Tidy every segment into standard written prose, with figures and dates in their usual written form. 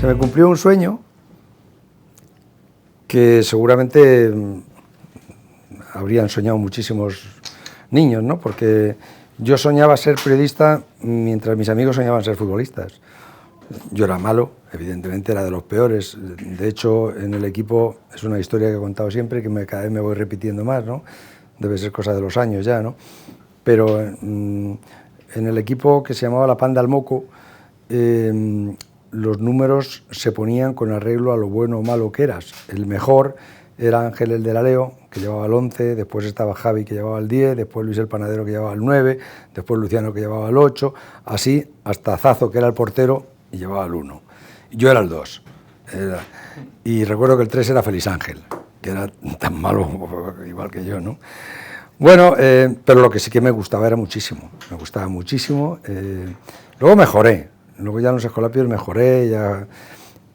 Se me cumplió un sueño que seguramente habrían soñado muchísimos niños, ¿no? Porque yo soñaba ser periodista mientras mis amigos soñaban ser futbolistas. Yo era malo, evidentemente era de los peores. De hecho, en el equipo, es una historia que he contado siempre, que cada vez me voy repitiendo más, ¿no? Debe ser cosa de los años ya, ¿no? Pero en el equipo que se llamaba La Panda al Moco, los números se ponían con arreglo a lo bueno o malo que eras. El mejor era Ángel el de la Leo, que llevaba el 11, después estaba Javi, que llevaba el 10, después Luis el Panadero, que llevaba el 9, después Luciano, que llevaba el 8, así hasta Zazo, que era el portero, y llevaba el 1. Yo era el 2. Y recuerdo que el 3 era Félix Ángel, que era tan malo igual que yo, ¿no? Bueno, pero lo que sí que me gustaba era muchísimo, me gustaba muchísimo. Luego mejoré, luego ya en los escolapios mejoré, ya,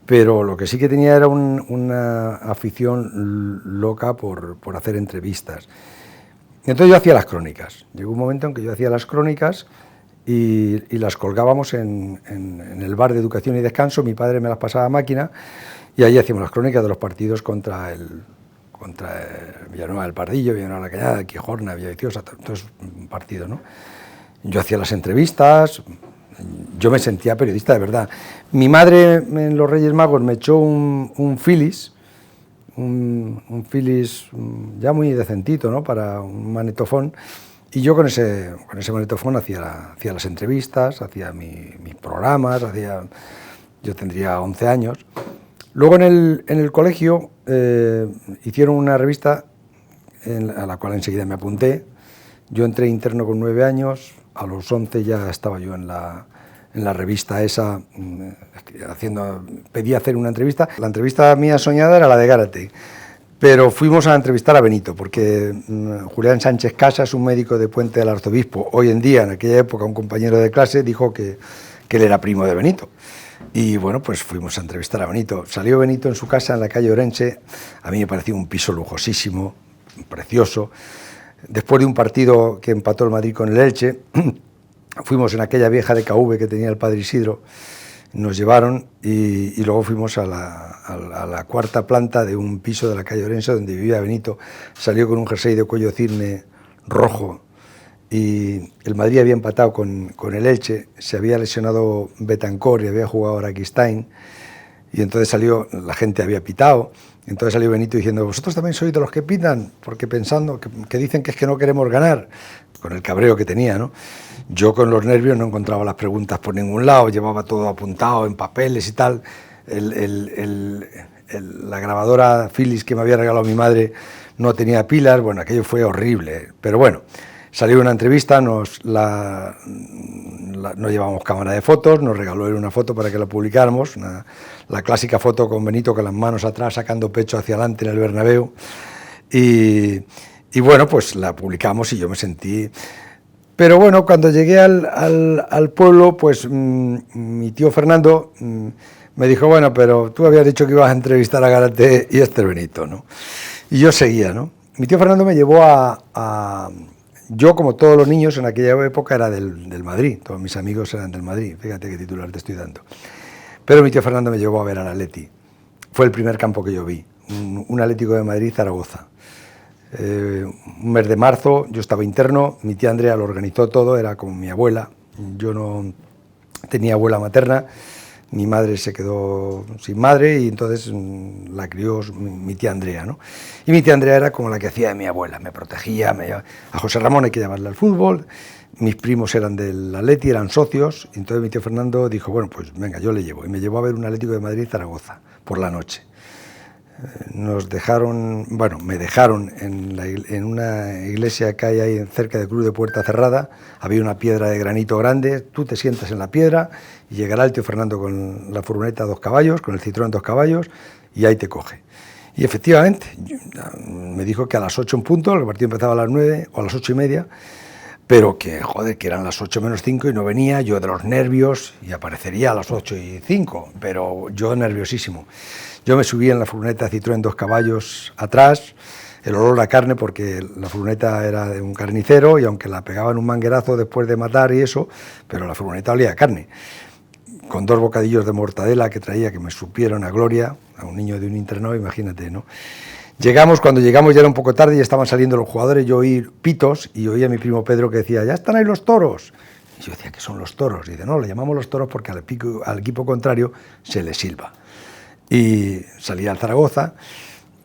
pero lo que sí que tenía era una afición loca por hacer entrevistas. Entonces yo hacía las crónicas. Llegó un momento en que yo hacía las crónicas y las colgábamos en el bar de Educación y Descanso. Mi padre me las pasaba a máquina y allí hacíamos las crónicas de los partidos contra Villanueva del Pardillo, Villanueva de la Cañada, Quijorna, Villaviciosa, todos partidos, ¿no? Yo hacía las entrevistas, yo me sentía periodista de verdad. Mi madre en los Reyes Magos me echó un Philips, un Philips ya muy decentito, ¿no? Para un magnetofón, y yo con ese magnetofón hacía las entrevistas, hacía mis programas, yo tendría 11 años. Luego en el colegio hicieron una revista a la cual enseguida me apunté. Yo entré interno con 9 años, a los 11 ya estaba yo en la revista esa, pedí hacer una entrevista. La entrevista mía soñada era la de Gárate, pero fuimos a entrevistar a Benito, porque Julián Sánchez Casas, un médico de Puente del Arzobispo, hoy en día, en aquella época, un compañero de clase, dijo que él era primo de Benito. Y bueno, pues fuimos a entrevistar a Benito. Salió Benito en su casa en la calle Orense. A mí me pareció un piso lujosísimo, precioso. Después de un partido que empató el Madrid con el Elche, fuimos en aquella vieja DKV que tenía el padre Isidro, nos llevaron y luego fuimos a la cuarta planta de un piso de la calle Orense donde vivía Benito. Salió con un jersey de cuello cisne rojo y el Madrid había empatado con el Elche, se había lesionado Betancor y había jugado Araquistain, y entonces salió, la gente había pitado, entonces salió Benito diciendo: ¿vosotros también sois de los que pitan? Porque pensando que dicen que es que no queremos ganar, con el cabreo que tenía, ¿no? Yo con los nervios no encontraba las preguntas por ningún lado, llevaba todo apuntado en papeles y tal. La grabadora Philips que me había regalado mi madre no tenía pilas, bueno, aquello fue horrible, pero bueno. Salió una entrevista, no llevábamos cámara de fotos, nos regaló él una foto para que la publicáramos, la clásica foto con Benito con las manos atrás sacando pecho hacia adelante en el Bernabéu, y bueno, pues la publicamos y yo me sentí... Pero bueno, cuando llegué al pueblo, pues mi tío Fernando me dijo: bueno, pero tú habías dicho que ibas a entrevistar a Gárate y este es Benito, ¿no? Y yo seguía, ¿no? Mi tío Fernando me llevó Yo, como todos los niños en aquella época, era del Madrid, todos mis amigos eran del Madrid, fíjate qué titular te estoy dando. Pero mi tío Fernando me llevó a ver al Atleti, fue el primer campo que yo vi, un Atlético de Madrid-Zaragoza. Un mes de marzo, yo estaba interno, mi tía Andrea lo organizó todo, era como mi abuela, yo no tenía abuela materna, mi madre se quedó sin madre y entonces la crió mi tía Andrea, ¿no? Y mi tía Andrea era como la que hacía de mi abuela, me protegía, a José Ramón hay que llevarle al fútbol, mis primos eran del Atleti, eran socios, y entonces mi tío Fernando dijo: bueno, pues venga, yo le llevo, y me llevó a ver un Atlético de Madrid-Zaragoza por la noche. Nos dejaron, bueno, me dejaron en una iglesia que hay ahí cerca de Cruz de Puerta Cerrada, había una piedra de granito grande, tú te sientas en la piedra y llegará el tío Fernando con la furgoneta 2 caballos, con el Citroën 2 caballos, y ahí te coge. Y efectivamente, me dijo que a las 8 en punto, el partido empezaba a las 9 o a las 8:30, pero que, joder, que eran las 8 menos 5 y no venía, yo de los nervios, y aparecería a las 8:05, pero yo nerviosísimo. Yo me subí en la furgoneta Citroën 2 caballos atrás, el olor a carne, porque la furgoneta era de un carnicero y aunque la pegaban un manguerazo después de matar y eso, pero la furgoneta olía a carne. con 2 bocadillos de mortadela que traía, que me supieron a gloria, a un niño de un internado, imagínate, ¿no? Cuando llegamos ya era un poco tarde y estaban saliendo los jugadores, yo oí pitos y oí a mi primo Pedro que decía, ya están ahí los toros. Y yo decía, ¿qué son los toros? Y dice, no, le llamamos los toros porque al equipo contrario se le silba. Y salí al Zaragoza.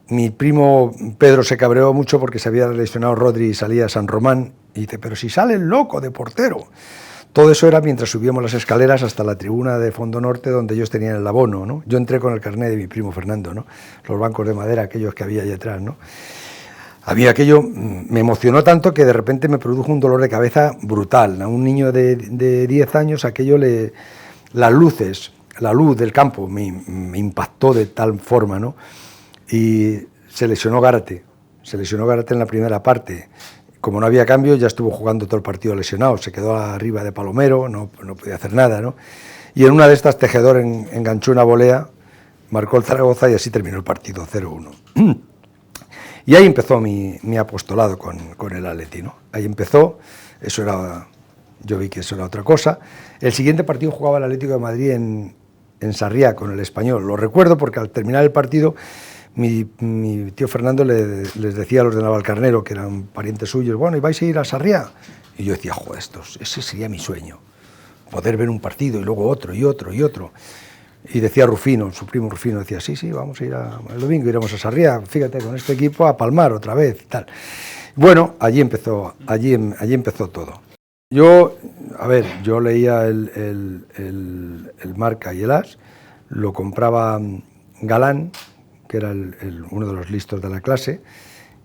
Mi primo Pedro se cabreó mucho porque se había lesionado Rodri y salía a San Román. Y dice, pero si sale el loco de portero. Todo eso era mientras subíamos las escaleras hasta la tribuna de Fondo Norte, donde ellos tenían el abono, ¿no? Yo entré con el carnet de mi primo Fernando, ¿no? Los bancos de madera, aquellos que había allá atrás, ¿no? Había aquello, me emocionó tanto que de repente me produjo un dolor de cabeza brutal. A un niño de 10 años, las luces, la luz del campo me impactó de tal forma, ¿no? Y se lesionó Gárate en la primera parte. Como no había cambio, ya estuvo jugando todo el partido lesionado, se quedó arriba de Palomero, no podía hacer nada, ¿no? Y en una de estas Tejedor enganchó una volea, marcó el Zaragoza y así terminó el partido 0-1. Y ahí empezó mi apostolado con el Atleti, ¿no? Ahí empezó, yo vi que eso era otra cosa. El siguiente partido jugaba el Atlético de Madrid en Sarriá con el Español. Lo recuerdo porque al terminar el partido mi tío Fernando les decía a los de Navalcarnero, que eran parientes suyos, bueno, ¿y vais a ir a Sarriá? Y yo decía, joder, ese sería mi sueño, poder ver un partido y luego otro y otro y otro. Y decía Rufino, su primo Rufino, decía, sí, vamos a ir el domingo, iremos a Sarriá, fíjate, con este equipo a palmar otra vez y tal. Bueno, allí empezó todo. Yo leía el Marca y el As, lo compraba Galán, que era uno de los listos de la clase,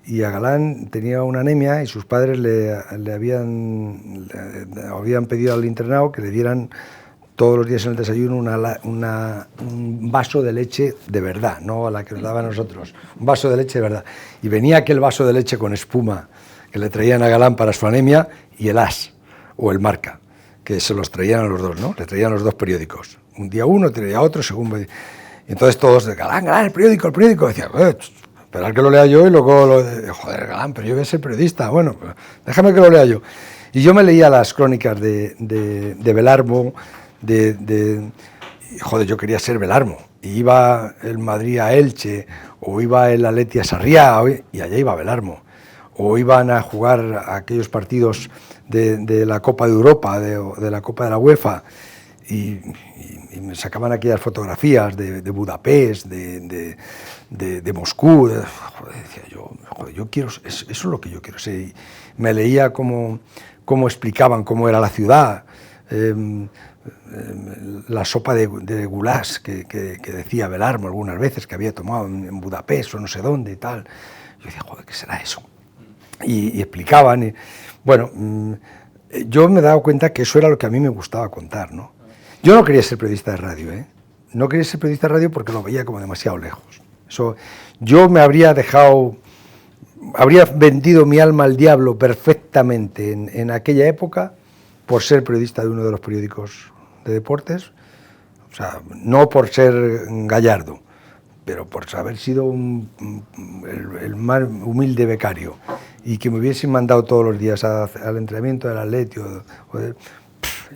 y a Galán tenía una anemia y sus padres le habían pedido al internado que le dieran todos los días en el desayuno un vaso de leche de verdad, no la que nos daban a nosotros, un vaso de leche de verdad. Y venía aquel vaso de leche con espuma que le traían a Galán para su anemia y el As, o el Marca, que se los traían a los dos, ¿no? Le traían los dos periódicos. Un día uno, otro día otro, según... Entonces todos, Galán, el periódico, decía, esperar que lo lea yo y luego, joder, Galán, pero yo voy a ser periodista, bueno, déjame que lo lea yo. Y yo me leía las crónicas de Belarmo, joder, yo quería ser Belarmo, y iba el Madrid a Elche, o iba el Atleti a Sarriá, y allá iba Belarmo, o iban a jugar aquellos partidos de la Copa de Europa, de la Copa de la UEFA, y me sacaban aquellas fotografías de Budapest, de Moscú. Decía yo quiero, eso es lo que yo quiero ser. Y me leía cómo explicaban cómo era la ciudad, la sopa de goulash que decía Belarmo algunas veces que había tomado en Budapest o no sé dónde y tal. Yo decía, joder, ¿qué será eso? Y explicaban. Bueno, yo me he dado cuenta que eso era lo que a mí me gustaba contar, ¿no? Yo no quería ser periodista de radio, ¿eh? No quería ser periodista de radio porque lo veía como demasiado lejos. Yo me habría vendido mi alma al diablo perfectamente en aquella época por ser periodista de uno de los periódicos de deportes, o sea, no por ser Gallardo, pero por haber sido el más humilde becario y que me hubiesen mandado todos los días al entrenamiento del Atleti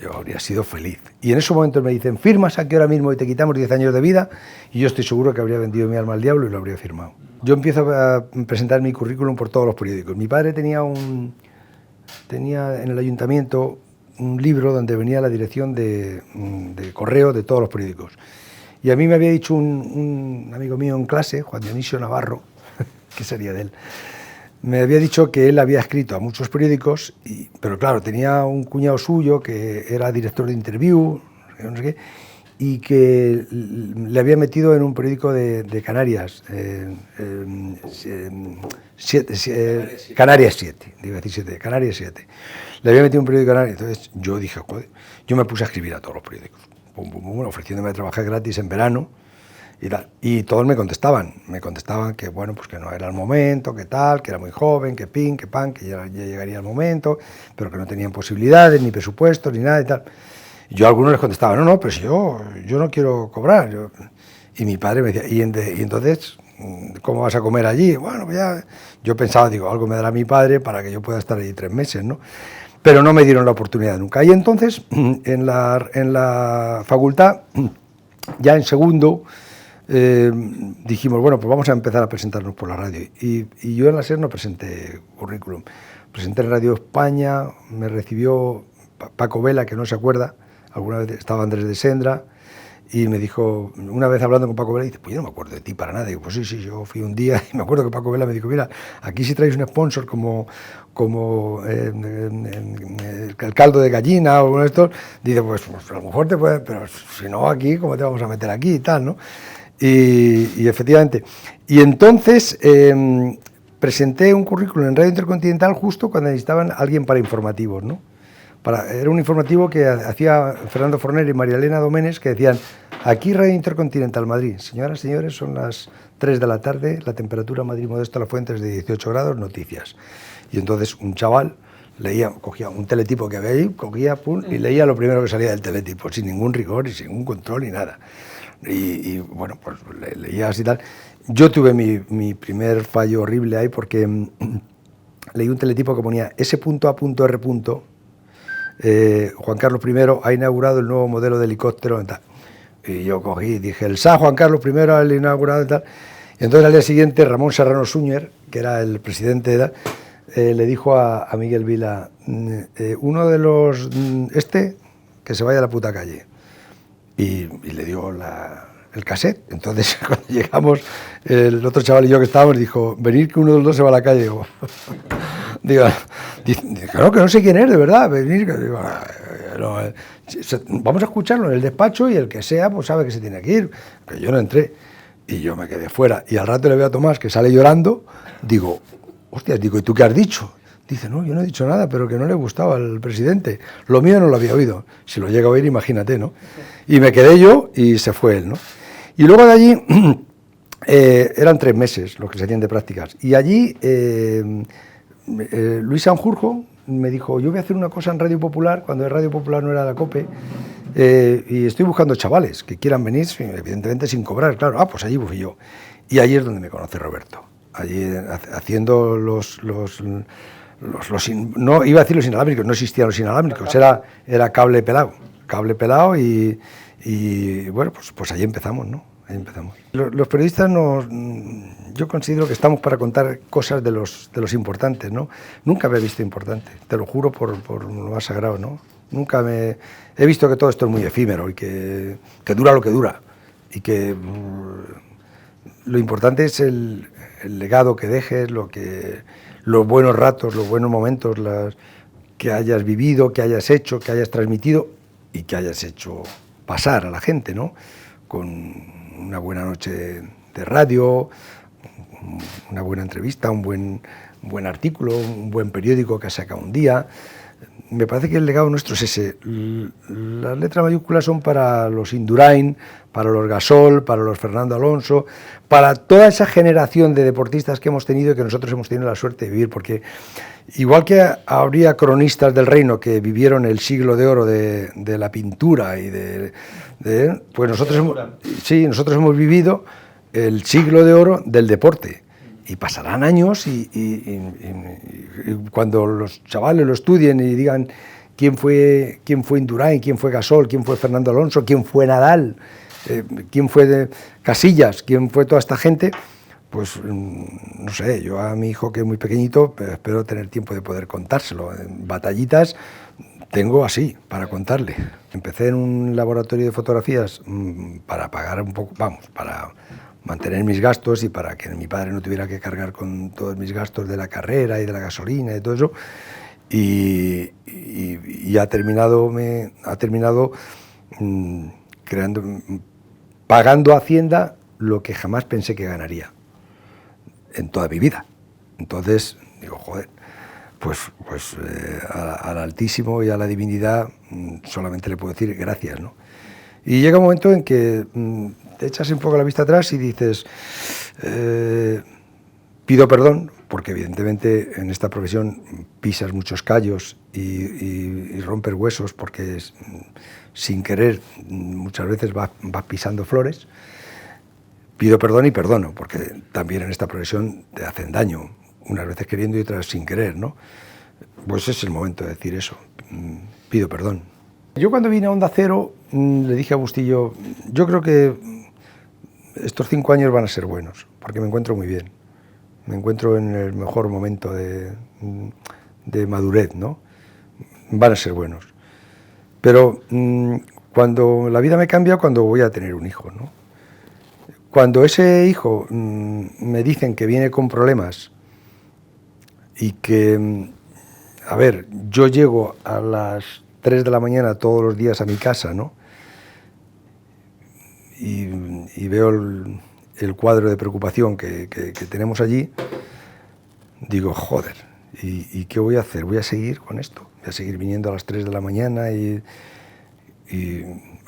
yo habría sido feliz. Y en esos momentos me dicen, firmas aquí ahora mismo y te quitamos 10 años de vida, y yo estoy seguro que habría vendido mi alma al diablo y lo habría firmado. Yo empiezo a presentar mi currículum por todos los periódicos. Mi padre tenía en el ayuntamiento un libro donde venía la dirección de correo de todos los periódicos. Y a mí me había dicho un amigo mío en clase, Juan Dionisio Navarro, ¿qué sería de él? Me había dicho que él había escrito a muchos periódicos, pero claro, tenía un cuñado suyo que era director de Interview, no sé qué, y que le había metido en un periódico de Canarias, Canarias 7, iba a decir 7, Canarias 7. Le había metido un periódico de Canarias, entonces yo dije, joder, yo me puse a escribir a todos los periódicos, ofreciéndome a trabajar gratis en verano, y todos me contestaban que bueno, pues que no era el momento, que tal, que era muy joven, que pin, que pan, que ya llegaría el momento, pero que no tenían posibilidades, ni presupuestos, ni nada y tal. Y yo a algunos les contestaba, no, pero si yo no quiero cobrar. Y mi padre me decía, ¿y entonces cómo vas a comer allí? Bueno, pues ya, yo pensaba, digo, algo me dará mi padre para que yo pueda estar allí 3 meses, ¿no? pero no me dieron la oportunidad nunca. Y entonces, en la facultad, ya en segundo, dijimos, bueno, pues vamos a empezar a presentarnos por la radio. Y yo en la SER no presenté currículum. Presenté en Radio España, me recibió Paco Vela, que no se acuerda, alguna vez estaba Andrés de Sendra, y me dijo, una vez hablando con Paco Vela, dice, pues yo no me acuerdo de ti para nada. Y digo, pues sí, yo fui un día, y me acuerdo que Paco Vela me dijo, mira, aquí si traéis un sponsor como el caldo de gallina o uno de estos, dice, pues a lo mejor te puede, pero si no aquí, ¿cómo te vamos a meter aquí y tal, no? Y efectivamente. Y entonces presenté un currículum en Radio Intercontinental justo cuando necesitaban a alguien para informativos, ¿no? Era un informativo que hacía Fernando Forner y María Elena Doménez, que decían, aquí Radio Intercontinental Madrid, señoras, señores, son las 3 de la tarde, la temperatura en Madrid Modesto La Fuente es de 18 grados, noticias. Y entonces un chaval cogía un teletipo que había ahí, cogía, pum, y leía lo primero que salía del teletipo, sin ningún rigor y sin ningún control ni nada. Y bueno, pues leía así y tal. Yo tuve mi primer fallo horrible ahí porque leí un teletipo que ponía S.A.R. Juan Carlos I ha inaugurado el nuevo modelo de helicóptero y tal. Y yo cogí y dije, el SA Juan Carlos I ha inaugurado y tal. Y entonces al día siguiente Ramón Serrano Súñer, que era el presidente de edad, le dijo a Miguel Vila, uno de los, que se vaya a la puta calle. Y le dio el cassette. Entonces, cuando llegamos, el otro chaval y yo que estábamos, dijo, venir que uno de los dos se va a la calle. Digo, claro que no sé quién es, de verdad, venir. Digo, no, vamos a escucharlo en el despacho y el que sea, pues sabe que se tiene que ir. Pero yo no entré y yo me quedé fuera. Y al rato le veo a Tomás, que sale llorando, digo, hostias, digo, ¿y tú qué has dicho? Dice, no, yo no he dicho nada, pero que no le gustaba al presidente. Lo mío no lo había oído. Si lo llega a oír, imagínate, ¿no? Y me quedé yo y se fue él, ¿no? Y luego de allí, eran 3 meses los que se hacían de prácticas. Y allí, Luis Sanjurjo me dijo, yo voy a hacer una cosa en Radio Popular, cuando Radio Popular no era la COPE, y estoy buscando chavales que quieran venir, evidentemente sin cobrar, claro. Ah, pues allí fui yo. Y allí es donde me conoce Roberto. Allí haciendo no iba a decir los inalámbricos, no existían los inalámbricos, era cable pelado y bueno, pues ahí empezamos, ¿no? Ahí empezamos. Los periodistas yo considero que estamos para contar cosas de los importantes, ¿no? Nunca me he visto importante, te lo juro por lo más sagrado, ¿no? Nunca he visto que todo esto es muy efímero y que dura lo que dura y que lo importante es el legado que dejes, los buenos ratos, los buenos momentos, que hayas vivido, que hayas hecho, que hayas transmitido y que hayas hecho pasar a la gente, ¿no? Con una buena noche de radio, una buena entrevista, un buen artículo, un buen periódico que ha sacado un día. Me parece que el legado nuestro es ese. Las letras mayúsculas son para los Indurain, para los Gasol, para los Fernando Alonso, para toda esa generación de deportistas que hemos tenido y que nosotros hemos tenido la suerte de vivir, porque igual que habría cronistas del reino que vivieron el siglo de oro de la pintura y pues nosotros hemos vivido el siglo de oro del deporte. Y pasarán años y cuando los chavales lo estudien y digan quién fue Indurain, quién fue Gasol, quién fue Fernando Alonso, quién fue Nadal, quién fue Casillas, quién fue toda esta gente, pues no sé, yo a mi hijo que es muy pequeñito espero tener tiempo de poder contárselo. En batallitas tengo así para contarle. Empecé en un laboratorio de fotografías para pagar un poco, para mantener mis gastos y para que mi padre no tuviera que cargar con todos mis gastos de la carrera y de la gasolina y de todo eso, y ha terminado pagando a Hacienda lo que jamás pensé que ganaría en toda mi vida. Entonces digo, joder, pues al Altísimo y a la Divinidad solamente le puedo decir gracias, ¿no? Y llega un momento en que te echas un poco la vista atrás y dices, pido perdón, porque evidentemente en esta profesión pisas muchos callos y rompes huesos, porque sin querer muchas veces vas pisando flores. Pido perdón y perdono, porque también en esta profesión te hacen daño, unas veces queriendo y otras sin querer, ¿no? Pues es el momento de decir eso. Pido perdón. Yo cuando vine a Onda Cero le dije a Bustillo, yo creo que estos 5 años van a ser buenos, porque me encuentro muy bien. Me encuentro en el mejor momento de madurez, ¿no? Van a ser buenos. Pero cuando la vida me cambia, cuando voy a tener un hijo, ¿no? Cuando ese hijo me dicen que viene con problemas y que, a ver, yo llego a las 3 de la mañana todos los días a mi casa, ¿no? Y veo el cuadro de preocupación que tenemos allí, digo, joder, ¿y qué voy a hacer? ¿Voy a seguir con esto? Voy a seguir viniendo a las 3 de la mañana y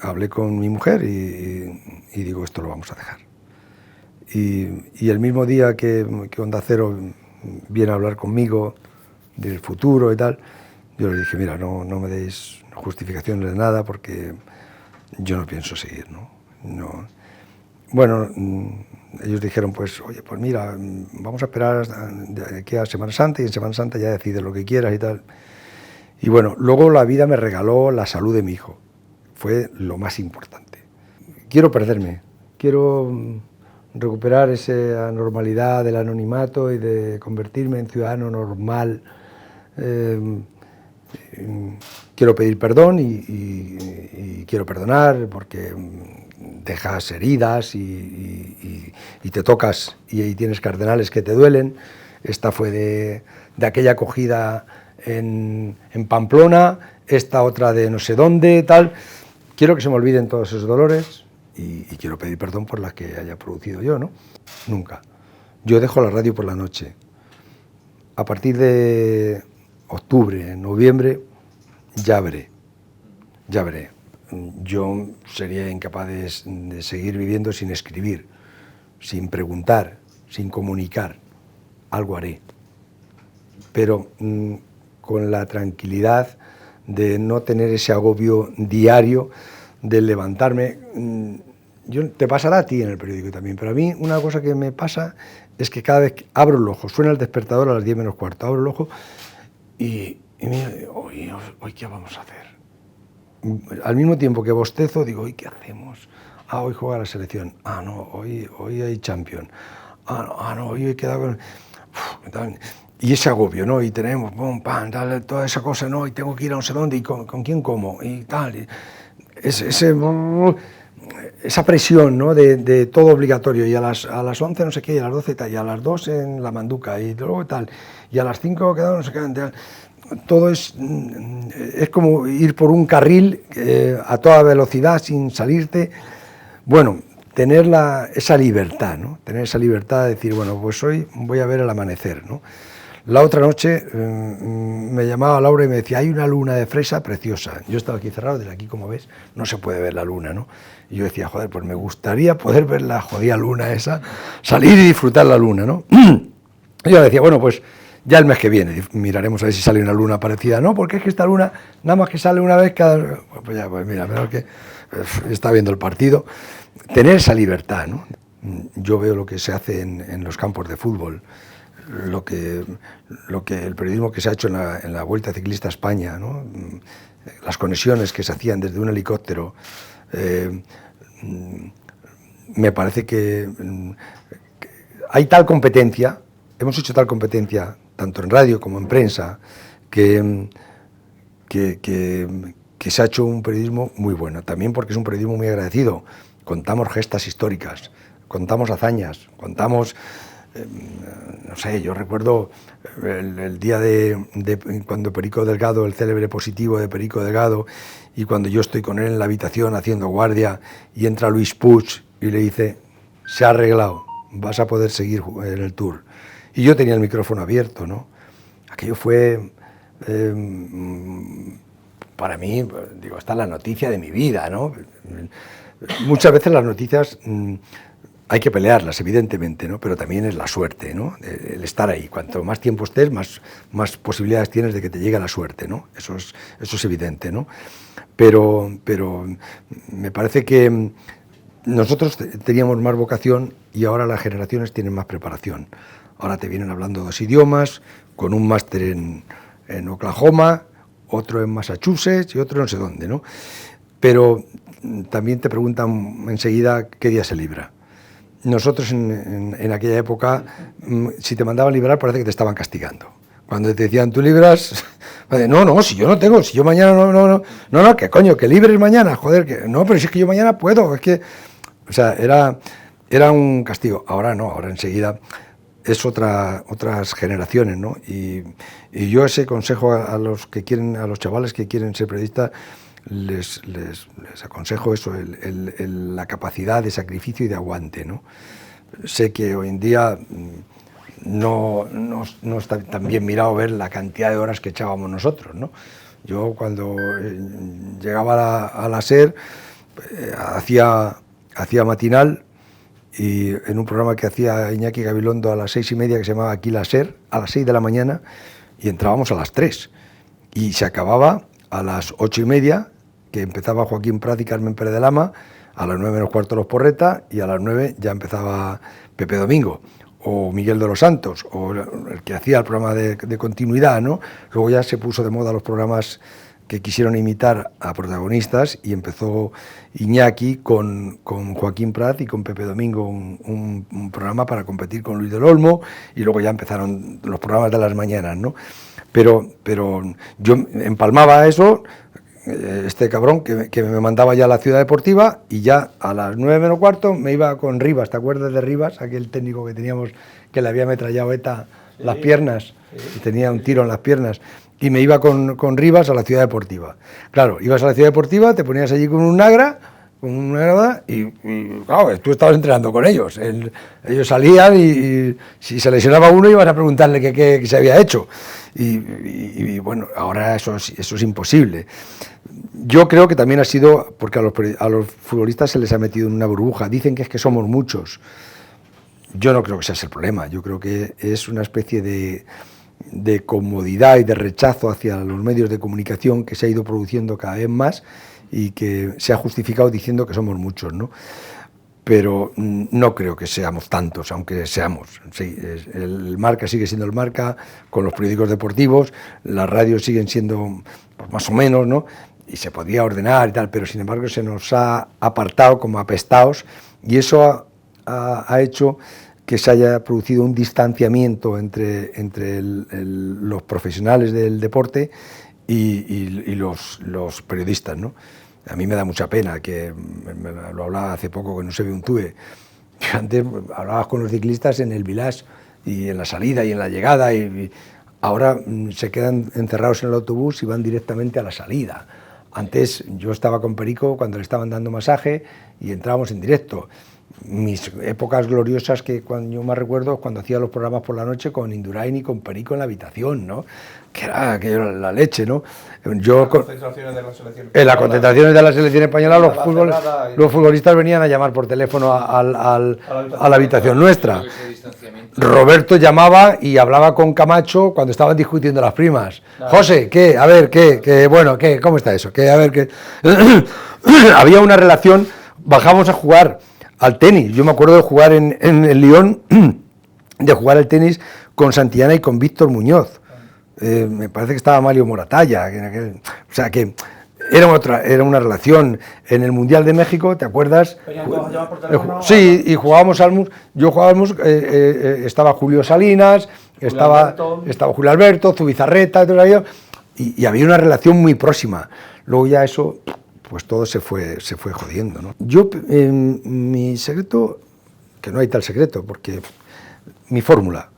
hablé con mi mujer y digo, esto lo vamos a dejar. Y el mismo día que Onda Cero viene a hablar conmigo del futuro y tal, yo le dije, mira, no me deis justificaciones de nada porque yo no pienso seguir, ¿no? Bueno, ellos dijeron, pues, oye, pues mira, vamos a esperar de aquí a Semana Santa y en Semana Santa ya decides lo que quieras y tal. Y bueno, luego la vida me regaló la salud de mi hijo. Fue lo más importante. Quiero perderme, quiero recuperar esa normalidad del anonimato y de convertirme en ciudadano normal. Quiero pedir perdón y quiero perdonar porque dejas heridas y te tocas y tienes cardenales que te duelen. Esta fue de aquella acogida en Pamplona, esta otra de no sé dónde, tal. Quiero que se me olviden todos esos dolores y quiero pedir perdón por las que haya producido yo, ¿no? Nunca. Yo dejo la radio por la noche. A partir de octubre, noviembre, ya veré. Yo sería incapaz de seguir viviendo sin escribir, sin preguntar, sin comunicar. Algo haré. Pero con la tranquilidad de no tener ese agobio diario de levantarme. Te pasará a ti en el periódico también, pero a mí una cosa que me pasa es que cada vez que abro el ojo, suena el despertador a las 10 menos cuarto, abro el ojo y mira, hoy ¿qué vamos a hacer? Al mismo tiempo que bostezo, digo, ¿hoy qué hacemos? Hoy juega la selección. No, hoy hay Champions. No, hoy he quedado con... Y ese agobio, ¿no? Y tenemos, pum, pam, tal, toda esa cosa, ¿no? Y tengo que ir a no sé dónde, y con quién como, y tal. Y esa presión, ¿no? De todo obligatorio, y a las 11 no sé qué, y a las 12 tal, y a las 2 en la manduca, y luego tal, y a las 5 quedado no sé qué, tal. Todo es como ir por un carril a toda velocidad sin salirte. Bueno, tener esa libertad, ¿no? Tener esa libertad de decir, bueno, pues hoy voy a ver el amanecer, ¿no? La otra noche me llamaba Laura y me decía, hay una luna de fresa preciosa. Yo estaba aquí cerrado, desde aquí, como ves, no se puede ver la luna, ¿no? Y yo decía, joder, pues me gustaría poder ver la jodida luna esa, salir y disfrutar la luna, ¿no? Y yo decía, bueno, pues ya el mes que viene miraremos a ver si sale una luna parecida, ¿no? Porque es que esta luna, nada más que sale una vez cada... Pues ya, pues mira, menos que está viendo el partido. Tener esa libertad, ¿no? Yo veo lo que se hace en los campos de fútbol, lo que el periodismo que se ha hecho en la Vuelta Ciclista a España, ¿no? Las conexiones que se hacían desde un helicóptero. Me parece que hay tal competencia, hemos hecho tal competencia, tanto en radio como en prensa, que se ha hecho un periodismo muy bueno, también porque es un periodismo muy agradecido. Contamos gestas históricas, contamos hazañas, contamos... no sé, yo recuerdo el día de cuando Perico Delgado, el célebre positivo de Perico Delgado, y cuando yo estoy con él en la habitación haciendo guardia y entra Luis Puig y le dice, se ha arreglado, vas a poder seguir en el Tour. Y yo tenía el micrófono abierto, ¿no? Aquello fue, para mí, digo, esta es la noticia de mi vida, ¿no? Muchas veces las noticias... hay que pelearlas, evidentemente, ¿no? Pero también es la suerte, ¿no? El estar ahí. Cuanto más tiempo estés, más posibilidades tienes de que te llegue la suerte, ¿no? Eso es evidente, ¿no? Pero me parece que nosotros teníamos más vocación y ahora las generaciones tienen más preparación. Ahora te vienen hablando 2 idiomas, con un máster en Oklahoma, otro en Massachusetts y otro no sé dónde, ¿no? Pero también te preguntan enseguida qué día se libra. Nosotros en aquella época, si te mandaban librar parece que te estaban castigando. Cuando te decían, tú libras, no, si yo no tengo, si yo mañana no, que coño, que libres mañana, joder, que no, pero si es que yo mañana puedo, es que, o sea, era un castigo. Ahora no, ahora enseguida es otras generaciones, ¿no? Y yo ese consejo a los que quieren, a los chavales que quieren ser periodistas, les aconsejo eso, la capacidad de sacrificio y de aguante, ¿no? Sé que hoy en día no está tan bien mirado ver la cantidad de horas que echábamos nosotros, ¿no? Yo cuando llegaba a la SER hacía matinal, y en un programa que hacía Iñaki Gabilondo a las 6:30 que se llamaba Aquí la SER, a las 6 de la mañana, y entrábamos a las 3 y se acababa a las 8:30, que empezaba Joaquín Prat y Carmen Pérez de Lama, a las 9 menos cuarto Los Porreta, y a las 9 ya empezaba Pepe Domingo, o Miguel de los Santos, o el que hacía el programa de continuidad, ¿no? Luego ya se puso de moda los programas que quisieron imitar a protagonistas, y empezó Iñaki con Joaquín Prat y con Pepe Domingo un programa para competir con Luis del Olmo, y luego ya empezaron los programas de las mañanas, ¿no? Pero yo empalmaba eso, este cabrón que me mandaba ya a la Ciudad Deportiva, y ya a las 9 menos cuarto me iba con Rivas. ¿Te acuerdas de Rivas? Aquel técnico que teníamos, que le había ametrallado ETA las piernas, y tenía un tiro en las piernas, y me iba con Rivas a la Ciudad Deportiva. Claro, ibas a la Ciudad Deportiva, te ponías allí con un Nagra, y claro, tú estabas entrenando con ellos. Ellos salían y si se lesionaba uno ibas a preguntarle qué se había hecho. Y bueno, ahora eso es imposible. Yo creo que también ha sido porque a los futbolistas se les ha metido en una burbuja. Dicen que es que somos muchos. Yo no creo que ese es el problema. Yo creo que es una especie de comodidad y de rechazo hacia los medios de comunicación que se ha ido produciendo cada vez más, y que se ha justificado diciendo que somos muchos, ¿no? Pero no creo que seamos tantos, aunque seamos. Sí, el Marca sigue siendo el Marca, con los periódicos deportivos, las radios siguen siendo pues, más o menos, ¿no? Y se podría ordenar y tal, pero sin embargo se nos ha apartado como apestados, y eso ha hecho que se haya producido un distanciamiento entre los profesionales del deporte y los periodistas, ¿no? A mí me da mucha pena, que lo hablaba hace poco que no se ve un tube. Antes hablabas con los ciclistas en el village y en la salida y en la llegada, y ahora se quedan encerrados en el autobús y van directamente a la salida. Antes yo estaba con Perico cuando le estaban dando masaje y entrábamos en directo. Mis épocas gloriosas, que cuando yo más recuerdo, cuando hacía los programas por la noche con Indurain y con Perico en la habitación, ¿no? Que era la leche, ¿no? Yo, en las concentraciones de la selección española, los futbolistas venían a llamar por teléfono a la habitación nuestra. Roberto llamaba y hablaba con Camacho cuando estaban discutiendo las primas. José, ¿qué? A ver, ¿qué? Bueno, ¿qué? ¿Cómo está eso? ¿Qué? A ver, ¿qué? Había una relación, bajamos a jugar al tenis. Yo me acuerdo de jugar en el Lyon, de jugar al tenis con Santillana y con Víctor Muñoz. Me parece que estaba Mario Moratalla, o sea que era una relación. En el Mundial de México, ¿te acuerdas? Sí, y jugábamos yo jugaba al mus, estaba Julio Salinas, estaba Julio Alberto, Zubizarreta, todo aquello, y había una relación muy próxima. Luego ya eso, pues todo se fue jodiendo, ¿no? Yo, mi secreto, que no hay tal secreto, porque mi fórmula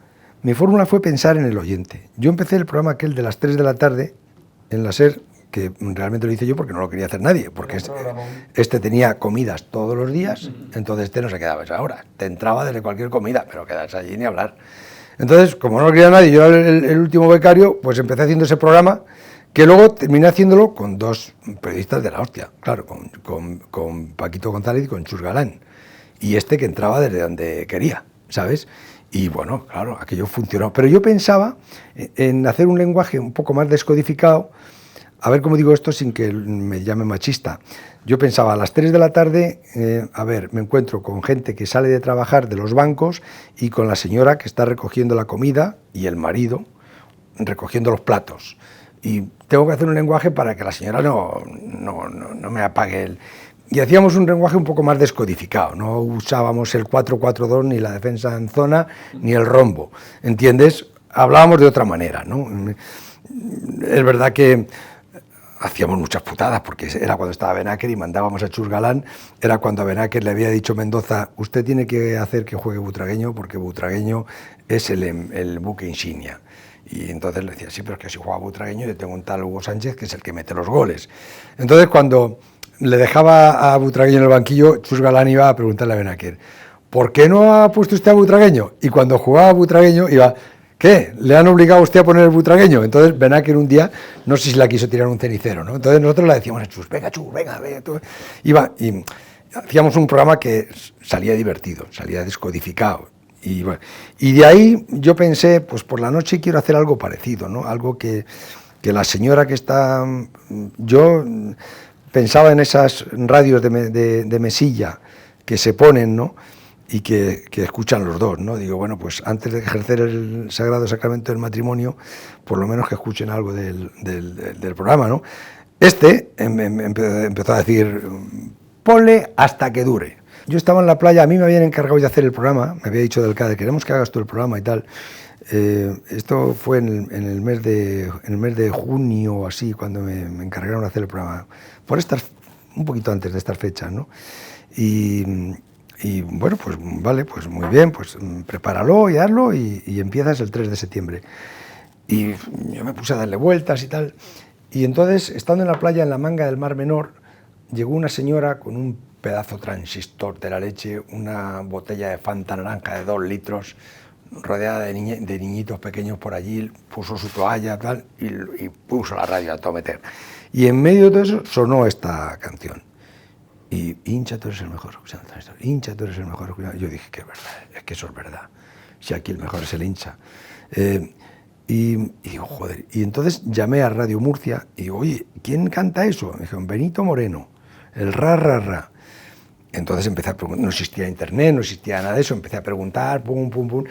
fue pensar en el oyente. Yo empecé el programa aquel de las 3 de la tarde en la SER, que realmente lo hice yo porque no lo quería hacer nadie, porque este tenía comidas todos los días, entonces no se quedaba esa hora, te entraba desde cualquier comida, pero quedarse allí ni hablar. Entonces, como no lo quería nadie, yo era el último becario, pues empecé haciendo ese programa, que luego terminé haciéndolo con dos periodistas de la hostia, claro, con Paquito González y con Chus Galán, y que entraba desde donde quería, ¿sabes? Y bueno, claro, aquello funcionó. Pero yo pensaba en hacer un lenguaje un poco más descodificado, a ver cómo digo esto sin que me llame machista. Yo pensaba, a las 3 de la tarde, me encuentro con gente que sale de trabajar de los bancos y con la señora que está recogiendo la comida y el marido, recogiendo los platos. Y tengo que hacer un lenguaje para que la señora no me apague el... Y hacíamos un lenguaje un poco más descodificado, no usábamos el 4-4-2, ni la defensa en zona, ni el rombo, ¿entiendes? Hablábamos de otra manera, ¿no? Es verdad que hacíamos muchas putadas, porque era cuando estaba Benaker y mandábamos a Chus Galán, era cuando a Benaker le había dicho Mendoza, usted tiene que hacer que juegue Butragueño, porque Butragueño es el buque insignia. Y entonces le decía, sí, pero es que si juega Butragueño, yo tengo un tal Hugo Sánchez que es el que mete los goles. Entonces cuando le dejaba a Butragueño en el banquillo, Chus Galán iba a preguntarle a Benaker, ¿por qué no ha puesto usted a Butragueño? Y cuando jugaba Butragueño iba... ¿Qué? ¿Le han obligado a usted a poner el Butragueño? Entonces Benaker un día, no sé si la quiso tirar un cenicero, ¿no? Entonces nosotros le decíamos a Chus, venga, tú. Iba, y hacíamos un programa que salía divertido, salía descodificado. Y, bueno, y de ahí yo pensé, pues por la noche quiero hacer algo parecido, ¿no? Algo que la señora que está... Yo pensaba en esas radios de mesilla que se ponen, ¿no? Y que escuchan los dos, ¿no? Digo, bueno, pues antes de ejercer el sagrado sacramento del matrimonio, por lo menos que escuchen algo del programa, ¿no? Empezó a decir, ponle hasta que dure. Yo estaba en la playa, a mí me habían encargado de hacer el programa, me había dicho del CADE, queremos que hagas tú el programa y tal. Esto fue en el mes de junio o así, cuando me encargaron de hacer el programa, un poquito antes de estas fechas, ¿no? Y bueno, pues vale, pues muy bien, pues prepáralo y hazlo y empiezas el 3 de septiembre. Y yo me puse a darle vueltas y tal. Y entonces, estando en la playa, en la manga del Mar Menor, llegó una señora con un pedazo transistor de la leche, una botella de Fanta naranja de 2 litros, rodeada de niñitos pequeños por allí, puso su toalla tal, y puso la radio a todo meter. Y en medio de todo eso sonó esta canción. Y hincha, tú eres el mejor, hincha, tú eres el mejor. Yo dije que es verdad, es que eso es verdad. Si aquí el mejor es el hincha. Y digo, joder. Y entonces llamé a Radio Murcia y digo, oye, ¿quién canta eso? Me dijeron, Benito Moreno, el ra, ra, ra. Entonces empecé a preguntar, no existía internet, no existía nada de eso, empecé a preguntar, pum, pum, pum.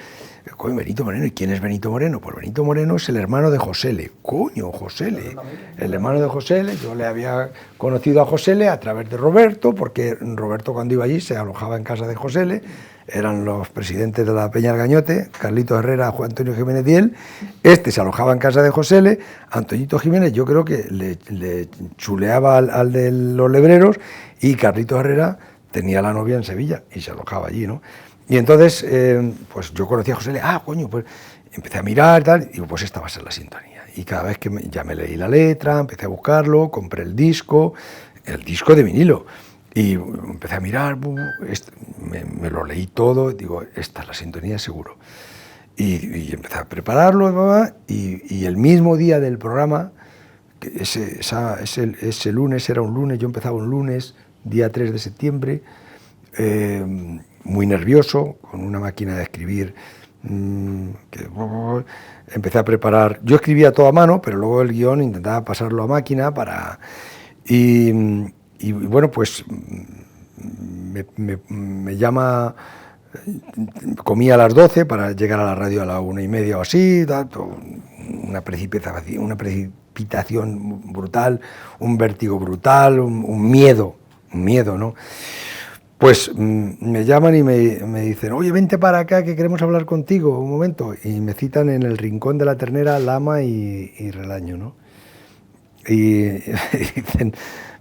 Coño, Benito Moreno, ¿y quién es Benito Moreno? Pues Benito Moreno es el hermano de Josele. Coño, Josele, el hermano de Josele. Yo le había conocido a Josele a través de Roberto, porque Roberto cuando iba allí se alojaba en casa de Josele, eran los presidentes de la Peña del Gañote, Carlito Herrera, Juan Antonio Jiménez y él. Se alojaba en casa de Josele, Antoñito Jiménez yo creo que le chuleaba al de los lebreros, y Carlito Herrera tenía la novia en Sevilla y se alojaba allí, ¿no? Y entonces, pues yo conocí a José, coño, pues empecé a mirar y tal, y digo, pues esta va a ser la sintonía. Y cada vez que ya me leí la letra, empecé a buscarlo, compré el disco de vinilo, y empecé a mirar, me lo leí todo, digo, esta es la sintonía seguro. Y empecé a prepararlo, y el mismo día del programa, que ese lunes era un lunes, yo empezaba un lunes, día 3 de septiembre, muy nervioso, con una máquina de escribir, empecé a preparar, yo escribía todo a mano, pero luego el guión intentaba pasarlo a máquina y bueno, pues me llama, comía a las 12 para llegar a la radio a la 1:30 o así, una precipitación brutal, un vértigo brutal, un miedo, ¿no? Pues me llaman y me dicen, oye, vente para acá que queremos hablar contigo, un momento. Y me citan en el Rincón de la Ternera, Lama y Relaño, ¿no? Y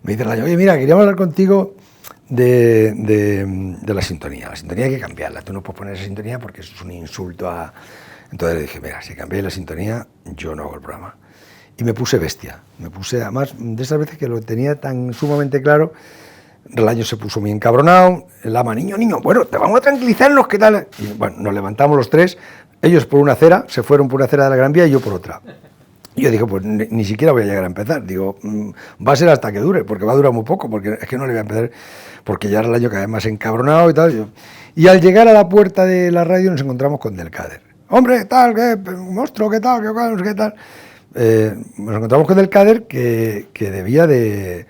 me dicen, oye, mira, queríamos hablar contigo de la sintonía. La sintonía hay que cambiarla, tú no puedes poner esa sintonía porque eso es un insulto a... Entonces le dije, mira, si cambiáis la sintonía, yo no hago el programa. Y me puse bestia, además, de esas veces que lo tenía tan sumamente claro. Relaño se puso muy encabronado, Lama, niño, bueno, te vamos a tranquilizarnos, ¿qué tal? Y bueno, nos levantamos los tres, ellos por una acera, se fueron por una acera de la Gran Vía y yo por otra. Y yo dije, pues ni siquiera voy a llegar a empezar, digo, va a ser hasta que dure, porque va a durar muy poco, porque es que no le voy a empezar, porque ya Relaño cada vez más encabronado y tal. Y al llegar a la puerta de la radio nos encontramos con Del Cader. Hombre, ¿qué tal? ¿Qué monstruo? ¿Qué tal? ¿Qué tal? Nos encontramos con Del Cader que debía de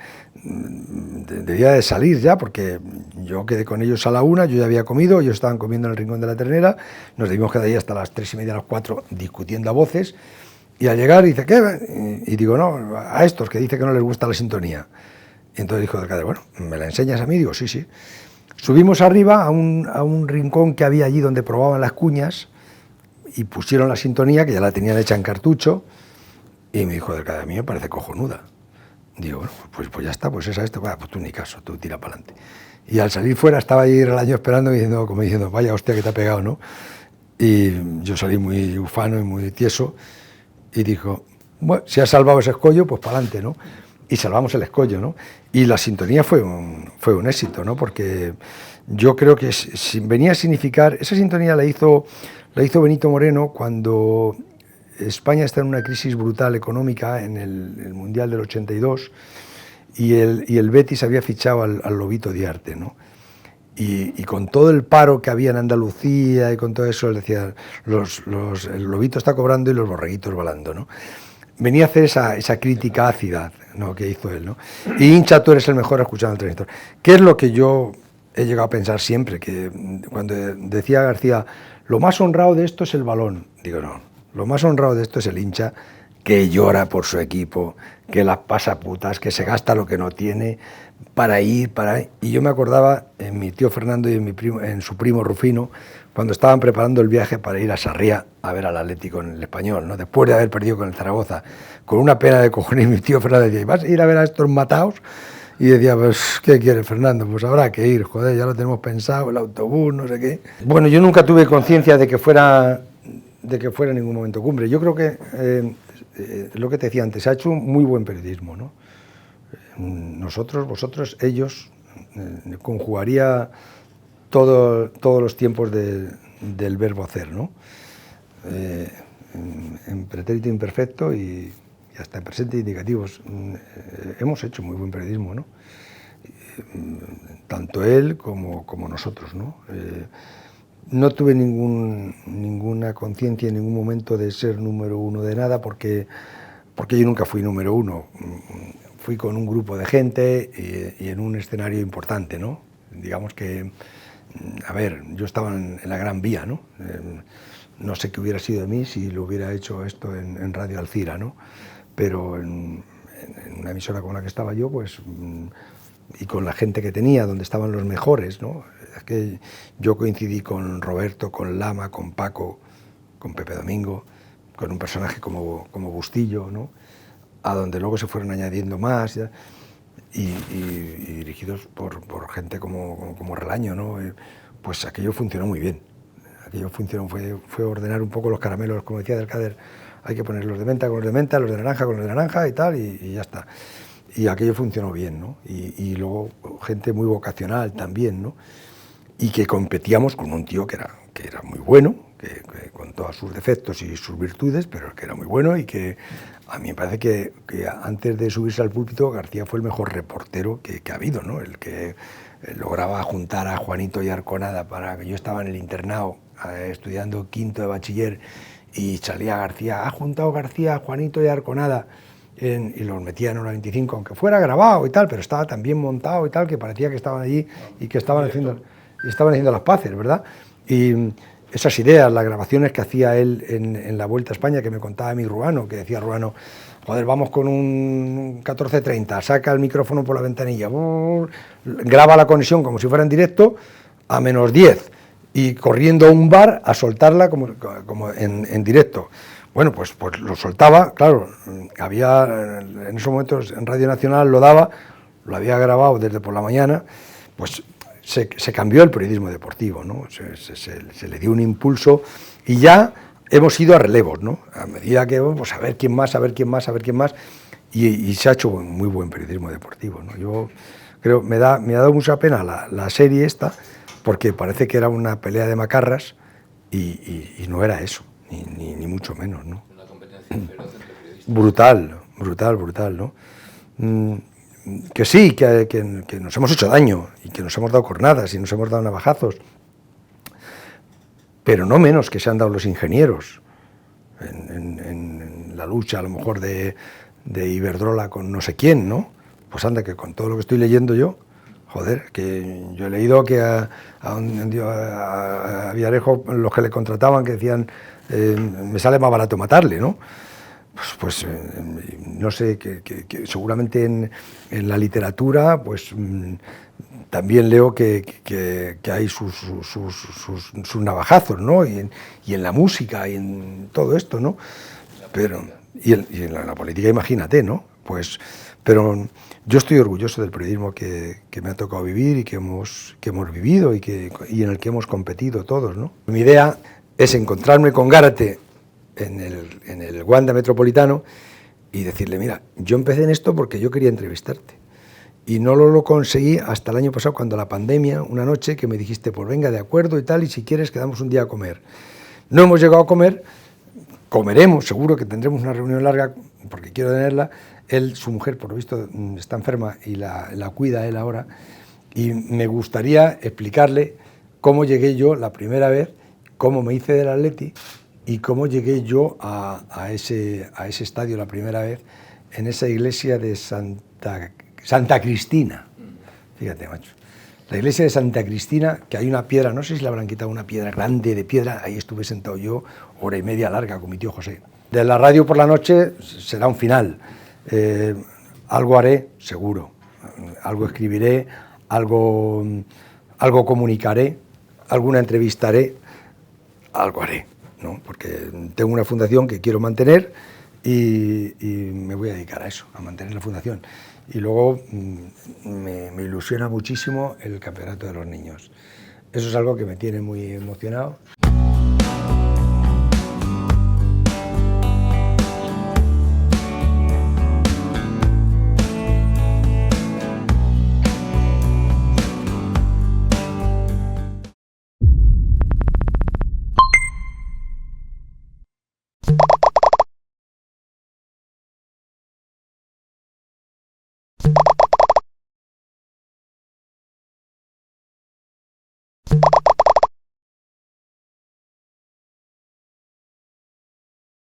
salir ya, porque yo quedé con ellos a la 1, yo ya había comido, ellos estaban comiendo en el Rincón de la Ternera, nos debimos quedar ahí hasta las 3:30, las 4, discutiendo a voces, Y al llegar dice, ¿qué? Y digo, no, a estos que dice que no les gusta la sintonía. Y entonces dijo el cadete, bueno, ¿me la enseñas a mí? Digo, sí, sí. Subimos arriba a un rincón que había allí donde probaban las cuñas y pusieron la sintonía, que ya la tenían hecha en cartucho, y me dijo del cadete, a mí me parece cojonuda. Digo, bueno, pues ya está, pues esa esto, pues tú ni caso, tú tira para adelante. Y al salir fuera estaba ahí el año esperando, como diciendo, vaya hostia que te ha pegado, ¿no? Y yo salí muy ufano y muy tieso, y dijo, bueno, si has salvado ese escollo, pues para adelante, ¿no? Y salvamos el escollo, ¿no? Y la sintonía fue un éxito, ¿no? Porque yo creo que venía a significar, esa sintonía la hizo Benito Moreno cuando España está en una crisis brutal económica en el Mundial del 82 y el Betis había fichado al Lobito Diarte, ¿no? Y con todo el paro que había en Andalucía y con todo eso, él decía, el lobito está cobrando y los borreguitos volando, ¿no? Venía a hacer esa crítica ácida, ¿no?, que hizo él, ¿no? Y hincha, tú eres el mejor escuchando al transistor. ¿Qué es lo que yo he llegado a pensar siempre? Que cuando decía García, lo más honrado de esto es el balón. Digo, no, lo más honrado de esto es el hincha que llora por su equipo, que las pasa putas, que se gasta lo que no tiene para ir. Y yo me acordaba en mi tío Fernando y en su primo Rufino, cuando estaban preparando el viaje para ir a Sarriá a ver al Atlético en el Español, ¿no? Después de haber perdido con el Zaragoza, con una pena de cojones, mi tío Fernando decía, ¿vas a ir a ver a estos mataos? Y decía, pues, ¿qué quieres, Fernando? Pues habrá que ir, joder, ya lo tenemos pensado, el autobús, no sé qué. Bueno, yo nunca tuve conciencia de que fuera en ningún momento cumbre. Yo creo que, lo que te decía antes, se ha hecho un muy buen periodismo, ¿no? Nosotros, vosotros, ellos, conjugaría todos los tiempos del verbo hacer, ¿no? En pretérito imperfecto y hasta en presente indicativos. Hemos hecho muy buen periodismo, ¿no? Tanto él como nosotros, ¿no? No tuve ninguna conciencia en ningún momento de ser número uno de nada, porque yo nunca fui número uno. Fui con un grupo de gente y en un escenario importante, ¿no? Digamos que, a ver, yo estaba en la Gran Vía, ¿no? No sé qué hubiera sido de mí si lo hubiera hecho esto en Radio Alcira, ¿no? Pero en una emisora con la que estaba yo, pues, y con la gente que tenía, donde estaban los mejores, ¿no? Es que yo coincidí con Roberto, con Lama, con Paco, con Pepe Domingo, con un personaje como Bustillo, ¿no? A donde luego se fueron añadiendo más, y dirigidos por gente como Relaño, ¿no? Pues aquello funcionó muy bien. Aquello funcionó, fue ordenar un poco los caramelos, como decía Del Cader, hay que poner los de menta con los de menta, los de naranja con los de naranja y tal, y ya está. Y aquello funcionó bien, ¿no? Y luego gente muy vocacional también, ¿no? Y que competíamos con un tío que era muy bueno, que con todos sus defectos y sus virtudes, pero que era muy bueno y que a mí me parece que antes de subirse al púlpito García fue el mejor reportero que ha habido, ¿no? El que lograba juntar a Juanito y Arconada para que yo estaba en el internado estudiando quinto de bachiller y salía García, ha juntado García a Juanito y Arconada y los metía en una 25, aunque fuera grabado y tal, pero estaba tan bien montado y tal que parecía que estaban allí y que estaban haciendo las paces, ¿verdad? Y esas ideas, las grabaciones que hacía él en la Vuelta a España, que me contaba mi Ruano, que decía Ruano, joder, vamos con un 1430, saca el micrófono por la ventanilla, graba la conexión como si fuera en directo a -10 y corriendo a un bar a soltarla como en directo. Bueno, pues lo soltaba, claro, había en esos momentos en Radio Nacional lo había grabado desde por la mañana, pues se cambió el periodismo deportivo, ¿no? Se le dio un impulso y ya hemos ido a relevos, ¿no? A medida que, pues a ver quién más, y se ha hecho muy buen periodismo deportivo, ¿no? Yo creo, me ha dado mucha pena la serie esta, porque parece que era una pelea de macarras y no era eso, ni mucho menos, ¿no? Una competencia feroz entre periodistas. Brutal, ¿no? Que sí, que nos hemos hecho daño y que nos hemos dado cornadas y nos hemos dado navajazos, pero no menos que se han dado los ingenieros en la lucha, a lo mejor, de Iberdrola con no sé quién, ¿no? Pues anda, que con todo lo que estoy leyendo yo, joder, que yo he leído que a Villarejo, los que le contrataban, que decían, me sale más barato matarle, ¿no? no sé, que seguramente en la literatura, pues también leo que hay sus navajazos, ¿no? Y en la música y en todo esto, ¿no? Pero, y en la política, imagínate, ¿no? Pues, pero yo estoy orgulloso del periodismo que me ha tocado vivir y que hemos vivido y en el que hemos competido todos, ¿no? Mi idea es encontrarme con Gárate en el Wanda Metropolitano y decirle, mira, yo empecé en esto porque yo quería entrevistarte. Y no lo conseguí hasta el año pasado, cuando la pandemia, una noche que me dijiste, pues venga, de acuerdo y tal, y si quieres quedamos un día a comer. No hemos llegado a comer, comeremos, seguro que tendremos una reunión larga, porque quiero tenerla. Él, su mujer, por lo visto, está enferma y la cuida él ahora. Y me gustaría explicarle cómo llegué yo la primera vez, cómo me hice del Atleti y cómo llegué yo a ese estadio la primera vez, en esa iglesia de Santa Cristina. Fíjate, macho. La iglesia de Santa Cristina, que hay una piedra, no sé si le habrán quitado una piedra grande de piedra, ahí estuve sentado yo, hora y media larga con mi tío José. De la radio por la noche será un final. Algo haré, seguro. Algo escribiré, algo comunicaré, alguna entrevistaré, algo haré, ¿no? Porque tengo una fundación que quiero mantener y me voy a dedicar a eso, a mantener la fundación. Y luego me ilusiona muchísimo el campeonato de los niños. Eso es algo que me tiene muy emocionado.